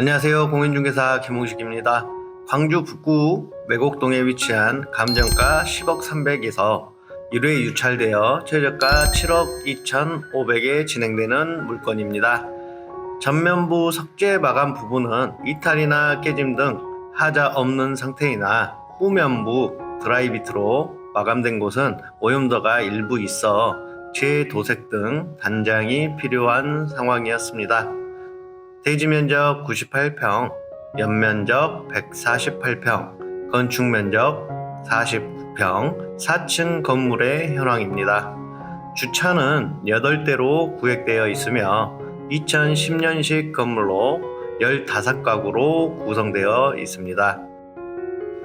안녕하세요. 공인중개사 김홍식입니다. 광주 북구 매곡동에 위치한 감정가 10억 300에서 1회 유찰되어 최저가 7억 2,500에 진행되는 물건입니다. 전면부 석재 마감 부분은 이탈이나 깨짐 등 하자 없는 상태이나 후면부 드라이비트로 마감된 곳은 오염도가 일부 있어 재도색 등 단장이 필요한 상황이었습니다. 대지 면적 98평, 연면적 148평, 건축 면적 49평, 4층 건물의 현황입니다. 주차는 8대로 구획되어 있으며 2010년식 건물로 15가구로 구성되어 있습니다.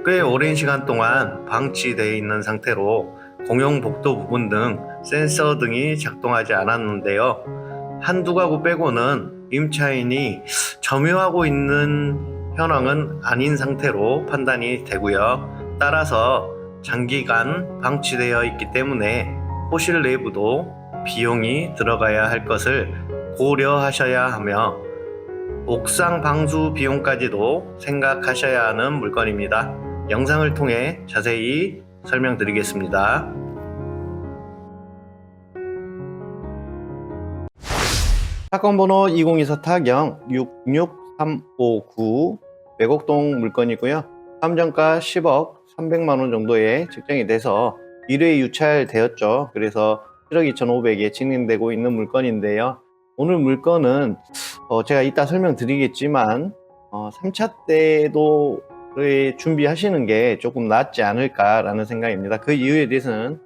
꽤 오랜 시간 동안 방치되어 있는 상태로 공용 복도 부분 등 센서 등이 작동하지 않았는데요. 한두 가구 빼고는 임차인이 점유하고 있는 현황은 아닌 상태로 판단이 되고요. 따라서 장기간 방치되어 있기 때문에 호실 내부도 비용이 들어가야 할 것을 고려하셔야 하며 옥상 방수 비용까지도 생각하셔야 하는 물건입니다. 영상을 통해 자세히 설명드리겠습니다. 사건 번호 2024 타경 66359 매곡동 물건이고요. 감정가 10억 300만원 정도에 책정이 돼서 1회 유찰되었죠. 그래서 7억 2,500에 진행되고 있는 물건인데요. 오늘 물건은 제가 이따 설명드리겠지만 3차 때도 준비하시는 게 조금 낫지 않을까라는 생각입니다. 그 이유에 대해서는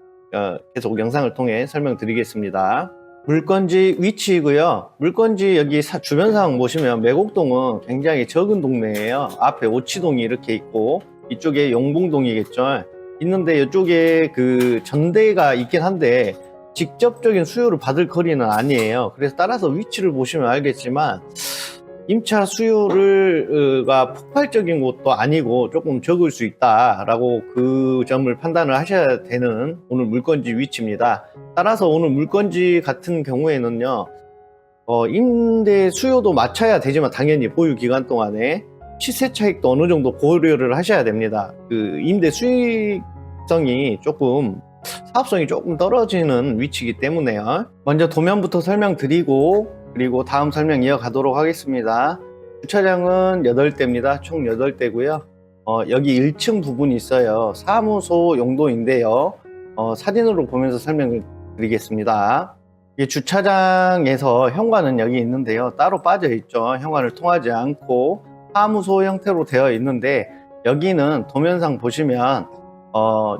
계속 영상을 통해 설명드리겠습니다. 물건지 위치이고요. 물건지 여기 주변 상황 보시면 매곡동은 굉장히 적은 동네예요. 앞에 오치동이 이렇게 있고 이쪽에 용봉동이겠죠. 있는데 이쪽에 그 전대가 있긴 한데 직접적인 수요를 받을 거리는 아니에요. 그래서 따라서 위치를 보시면 알겠지만 임차 수요가 폭발적인 곳도 아니고 조금 적을 수 있다라고 그 점을 판단을 하셔야 되는 오늘 물건지 위치입니다. 따라서 오늘 물건지 같은 경우에는요, 임대 수요도 맞춰야 되지만 당연히 보유 기간 동안에 시세 차익도 어느 정도 고려를 하셔야 됩니다. 그 임대 수익성이 조금 사업성이 조금 떨어지는 위치이기 때문에요. 먼저 도면부터 설명드리고 그리고 다음 설명 이어가도록 하겠습니다. 주차장은 8대입니다. 총 8대고요. 여기 1층 부분이 있어요. 사무소 용도인데요. 사진으로 보면서 설명을 드리겠습니다. 주차장에서 현관은 여기 있는데요. 따로 빠져 있죠. 현관을 통하지 않고 사무소 형태로 되어 있는데 여기는 도면상 보시면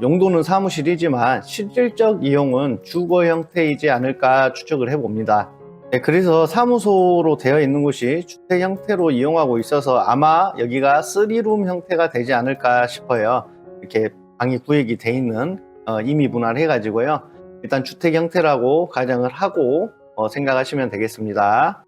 용도는 사무실이지만 실질적 이용은 주거 형태이지 않을까 추측을 해봅니다. 네, 그래서 사무소로 되어 있는 곳이 주택 형태로 이용하고 있어서 아마 여기가 3룸 형태가 되지 않을까 싶어요. 이렇게 방이 구획이 돼 있는 임의 분할 해가지고요. 일단 주택 형태라고 가정을 하고 생각하시면 되겠습니다.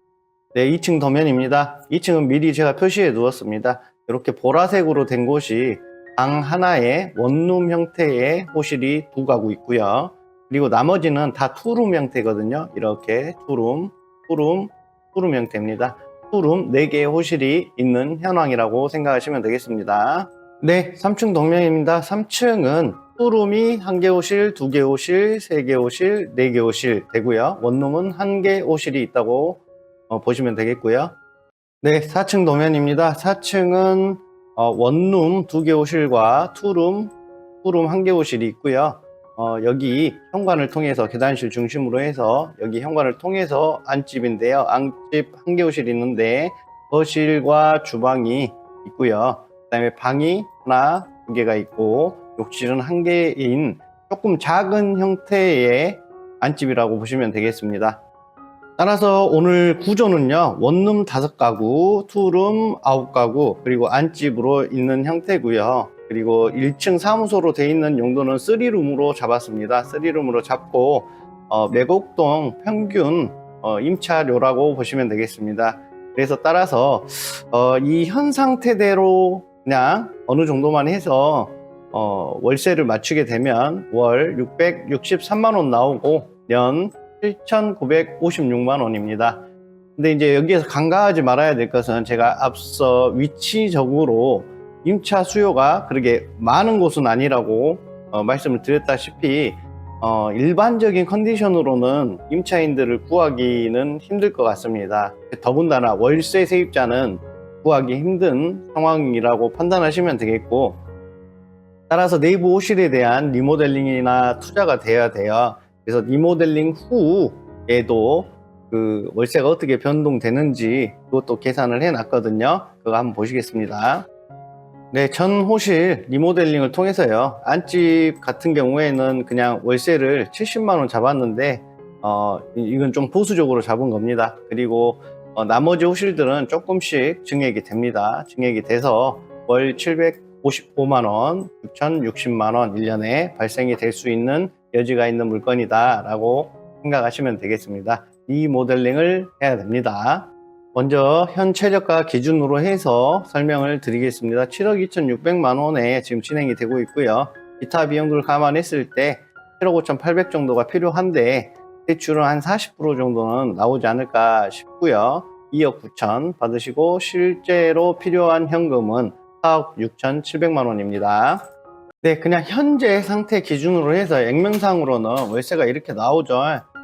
네, 2층 도면입니다. 2층은 미리 제가 표시해 두었습니다. 이렇게 보라색으로 된 곳이 방 하나에 원룸 형태의 호실이 2가구 있고요. 그리고 나머지는 다 투룸 형태거든요. 이렇게 투룸 형태입니다. 투룸 4개의 호실이 있는 현황이라고 생각하시면 되겠습니다. 네, 3층 동면입니다. 3층은 투룸이 1개 호실, 2개 호실, 3개 호실, 4개 호실 되고요. 원룸은 1개 호실이 있다고 보시면 되겠고요. 네, 4층 도면입니다. 4층은 원룸 2개 호실과 투룸 1개 호실이 있고요. 여기 현관을 통해서 계단실 중심으로 해서 여기 현관을 통해서 안집인데요. 안집 1개 호실이 있는데 거실과 주방이 있고요. 그 다음에 방이 하나, 2개가 있고 욕실은 1개인 조금 작은 형태의 안집이라고 보시면 되겠습니다. 따라서 오늘 구조는요, 원룸 5가구, 투룸 9가구, 그리고 안집으로 있는 형태고요. 그리고 1층 사무소로 되어 있는 용도는 3룸으로 잡았습니다. 3룸으로 잡고 매곡동 평균 임차료라고 보시면 되겠습니다. 그래서 따라서 이 현 상태대로 그냥 어느 정도만 해서 월세를 맞추게 되면 월 663만원 나오고 년 7,956만원입니다. 근데 이제 여기에서 간과하지 말아야 될 것은 제가 앞서 위치적으로 임차 수요가 그렇게 많은 곳은 아니라고 말씀을 드렸다시피 일반적인 컨디션으로는 임차인들을 구하기는 힘들 것 같습니다. 더군다나 월세 세입자는 구하기 힘든 상황이라고 판단하시면 되겠고, 따라서 내부 호실에 대한 리모델링이나 투자가 돼야 돼요. 그래서 리모델링 후에도 그 월세가 어떻게 변동되는지 그것도 계산을 해 놨거든요. 그거 한번 보시겠습니다. 네, 전 호실 리모델링을 통해서요, 안집 같은 경우에는 그냥 월세를 70만 원 잡았는데 이건 좀 보수적으로 잡은 겁니다. 그리고 나머지 호실들은 조금씩 증액이 됩니다. 증액이 돼서 월 755만 원, 6,060만 원 1년에 발생이 될 수 있는 여지가 있는 물건이다 라고 생각하시면 되겠습니다. 리모델링을 해야 됩니다. 먼저 현 최저가 기준으로 해서 설명을 드리겠습니다. 7억 2,600만 원에 지금 진행이 되고 있고요. 기타 비용들을 감안했을 때 7억 5,800 정도가 필요한데 대출은 한 40% 정도는 나오지 않을까 싶고요. 2억 9천 받으시고 실제로 필요한 현금은 4억 6,700만 원입니다. 네, 그냥 현재 상태 기준으로 해서 액면상으로는 월세가 이렇게 나오죠.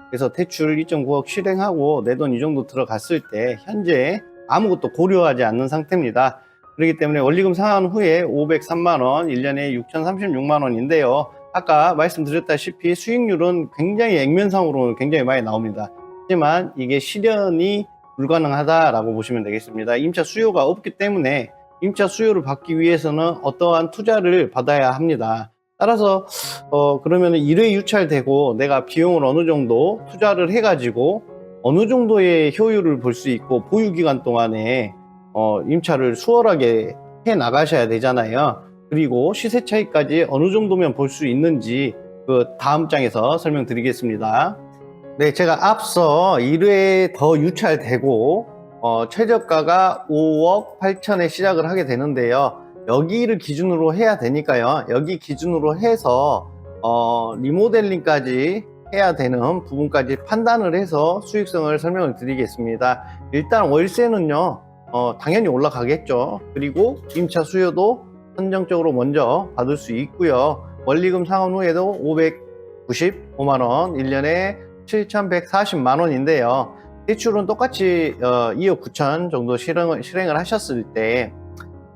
그래서 대출 2.9억 실행하고 내 돈 이 정도 들어갔을 때 현재 아무것도 고려하지 않는 상태입니다. 그렇기 때문에 원리금 상환 후에 503만 원, 1년에 6,036만 원인데요. 아까 말씀드렸다시피 수익률은 굉장히 액면상으로는 굉장히 많이 나옵니다. 하지만 이게 실현이 불가능하다라고 보시면 되겠습니다. 임차 수요가 없기 때문에 임차 수요를 받기 위해서는 어떠한 투자를 받아야 합니다. 따라서 그러면 1회 유찰되고 내가 비용을 어느 정도 투자를 해가지고 어느 정도의 효율을 볼 수 있고 보유기간 동안에 임차를 수월하게 해 나가셔야 되잖아요. 그리고 시세 차이까지 어느 정도면 볼 수 있는지 그 다음 장에서 설명드리겠습니다. 네, 제가 앞서 1회 더 유찰되고 최저가가 5억 8천에 시작을 하게 되는데요. 여기를 기준으로 해야 되니까요. 여기 기준으로 해서 리모델링까지 해야 되는 부분까지 판단을 해서 수익성을 설명을 드리겠습니다. 일단 월세는요, 당연히 올라가겠죠. 그리고 임차 수요도 선정적으로 먼저 받을 수 있고요. 원리금 상환 후에도 595만원, 1년에 7,140만원인데요. 대출은 똑같이 2억 9천 정도 실행을 하셨을 때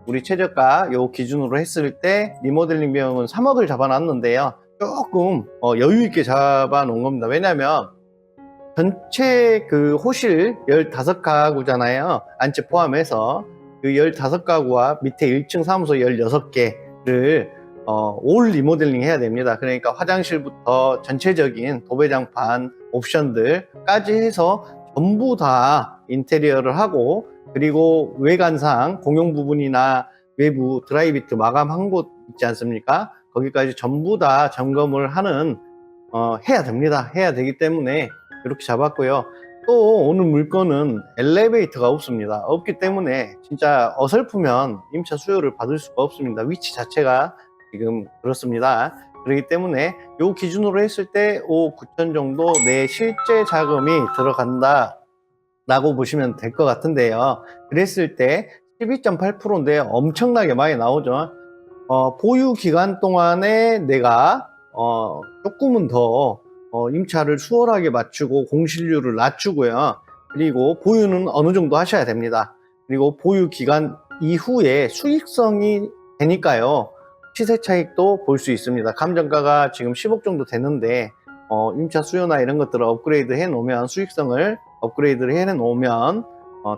우리 최저가 요 기준으로 했을 때 리모델링 비용은 3억을 잡아놨는데요. 조금 여유 있게 잡아놓은 겁니다. 왜냐하면 전체 그 호실 15가구잖아요. 안집 포함해서 그 15가구와 밑에 1층 사무소 16개를 올 리모델링 해야 됩니다. 그러니까 화장실부터 전체적인 도배장판 옵션들까지 해서 전부 다 인테리어를 하고, 그리고 외관상 공용 부분이나 외부 드라이비트 마감한 곳 있지 않습니까? 거기까지 전부 다 점검을 하는 해야 됩니다. 해야 되기 때문에 이렇게 잡았고요. 또 오늘 물건은 엘리베이터가 없습니다. 없기 때문에 진짜 어설프면 임차 수요를 받을 수가 없습니다. 위치 자체가 지금 그렇습니다. 그렇기 때문에 이 기준으로 했을 때 5억 9천 정도 내 실제 자금이 들어간다 라고 보시면 될 것 같은데요. 그랬을 때 12.8%인데 엄청나게 많이 나오죠. 보유 기간 동안에 내가 조금은 더 임차를 수월하게 맞추고 공실률을 낮추고요. 그리고 보유는 어느 정도 하셔야 됩니다. 그리고 보유 기간 이후에 수익성이 되니까요. 시세 차익도 볼 수 있습니다. 감정가가 지금 10억 정도 되는데 임차 수요나 이런 것들을 업그레이드 해 놓으면, 수익성을 업그레이드를 해 놓으면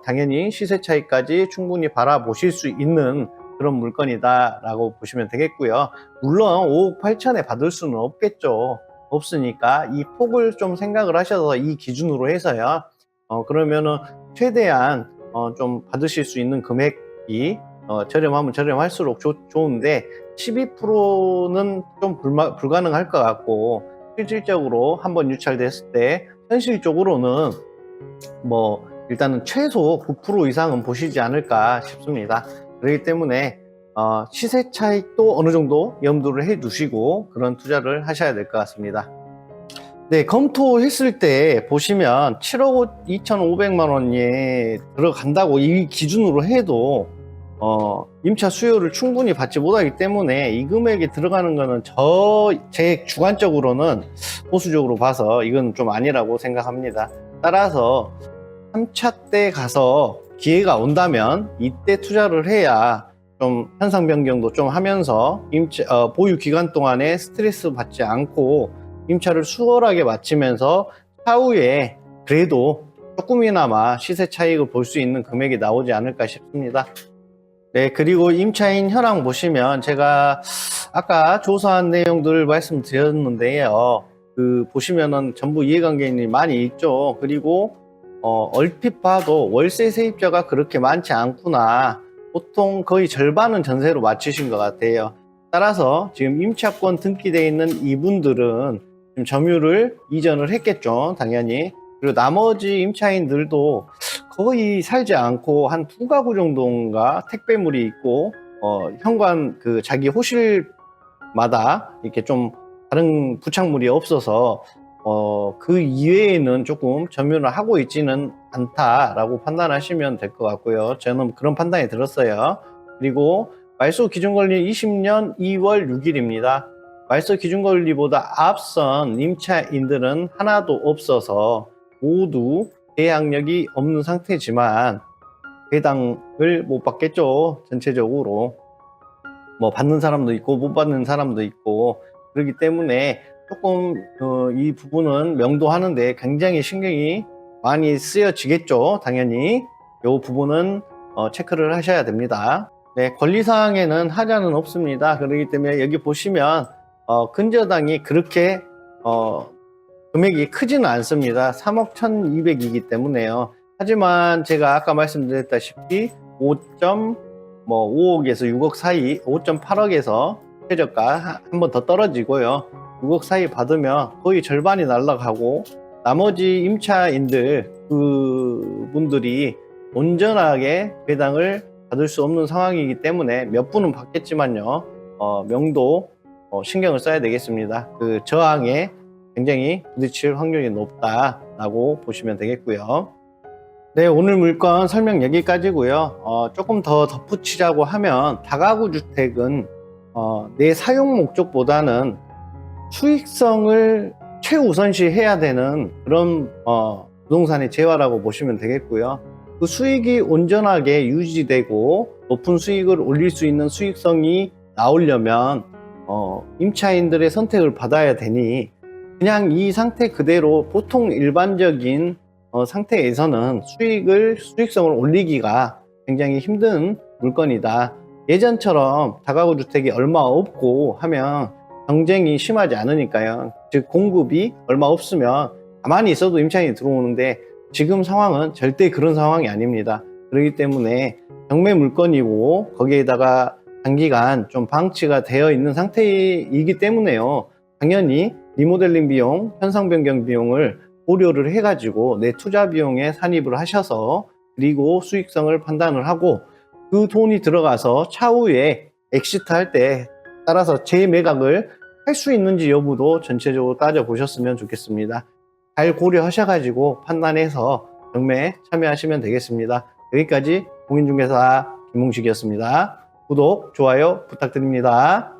당연히 시세 차익까지 충분히 바라보실 수 있는 그런 물건이다 라고 보시면 되겠고요. 물론 5억 8천에 받을 수는 없겠죠. 없으니까 이 폭을 좀 생각을 하셔서 이 기준으로 해서요, 그러면은 최대한 좀 받으실 수 있는 금액이 저렴하면 저렴할수록 좋은데 12%는 좀 불가능할 것 같고, 실질적으로 한번 유찰됐을 때 현실적으로는 뭐 일단은 최소 9% 이상은 보시지 않을까 싶습니다. 그렇기 때문에 시세 차익도 어느 정도 염두를 해 두시고 그런 투자를 하셔야 될 것 같습니다. 네, 검토했을 때 보시면 7억 2,500만 원이 들어간다고 이 기준으로 해도 임차 수요를 충분히 받지 못하기 때문에 이 금액에 들어가는 거는 제 주관적으로는 보수적으로 봐서 이건 좀 아니라고 생각합니다. 따라서 3차 때 가서 기회가 온다면 이때 투자를 해야 좀 현상 변경도 좀 하면서 보유 기간 동안에 스트레스 받지 않고 임차를 수월하게 마치면서 차후에 그래도 조금이나마 시세 차익을 볼 수 있는 금액이 나오지 않을까 싶습니다. 네, 그리고 임차인 현황 보시면 제가 아까 조사한 내용들을 말씀드렸는데요. 보시면은 전부 이해관계인이 많이 있죠. 그리고 얼핏 봐도 월세 세입자가 그렇게 많지 않구나. 보통 거의 절반은 전세로 맞추신 것 같아요. 따라서 지금 임차권 등기되어 있는 이분들은 지금 점유를 이전을 했겠죠, 당연히. 그리고 나머지 임차인들도 거의 살지 않고 한 2가구 정도인가 택배물이 있고 현관 자기 호실마다 이렇게 좀 다른 부착물이 없어서 그 이외에는 조금 점유를 하고 있지는 않다라고 판단하시면 될 것 같고요. 저는 그런 판단이 들었어요. 그리고 말소 기준권리 20년 2월 6일입니다. 말소 기준권리보다 앞선 임차인들은 하나도 없어서 모두 계약력이 없는 상태지만 배당을 못 받겠죠. 전체적으로 뭐 받는 사람도 있고 못 받는 사람도 있고 그렇기 때문에 조금 이 부분은 명도하는데 굉장히 신경이 많이 쓰여지겠죠. 당연히 이 부분은 체크를 하셔야 됩니다. 네, 권리사항에는 하자는 없습니다. 그렇기 때문에 여기 보시면 근저당이 그렇게 금액이 크지는 않습니다. 3억 1,200이기 때문에요. 하지만 제가 아까 말씀드렸다시피 5.5억에서 6억 사이, 5.8억에서 최저가 한 번 더 떨어지고요. 6억 사이 받으면 거의 절반이 날아가고 나머지 임차인들 그분들이 온전하게 배당을 받을 수 없는 상황이기 때문에 몇 분은 받겠지만요. 명도 신경을 써야 되겠습니다. 저항에 굉장히 부딪힐 확률이 높다라고 보시면 되겠고요. 네, 오늘 물건 설명 여기까지고요. 조금 더 덧붙이자고 하면 다가구 주택은 내 사용 목적보다는 수익성을 최우선시 해야 되는 그런 부동산의 재화라고 보시면 되겠고요. 그 수익이 온전하게 유지되고 높은 수익을 올릴 수 있는 수익성이 나오려면 임차인들의 선택을 받아야 되니 그냥 이 상태 그대로 보통 일반적인 상태에서는 수익성을 올리기가 굉장히 힘든 물건이다. 예전처럼 다가구 주택이 얼마 없고 하면 경쟁이 심하지 않으니까요. 즉 공급이 얼마 없으면 가만히 있어도 임차인이 들어오는데 지금 상황은 절대 그런 상황이 아닙니다. 그렇기 때문에 경매 물건이고 거기에다가 장기간 좀 방치가 되어 있는 상태이기 때문에요. 당연히 리모델링 비용, 현상 변경 비용을 고려를 해가지고 내 투자 비용에 산입을 하셔서 그리고 수익성을 판단을 하고 그 돈이 들어가서 차후에 엑시트 할 때 따라서 재매각을 할 수 있는지 여부도 전체적으로 따져보셨으면 좋겠습니다. 잘 고려하셔가지고 판단해서 경매에 참여하시면 되겠습니다. 여기까지 공인중개사 김홍식이었습니다. 구독, 좋아요 부탁드립니다.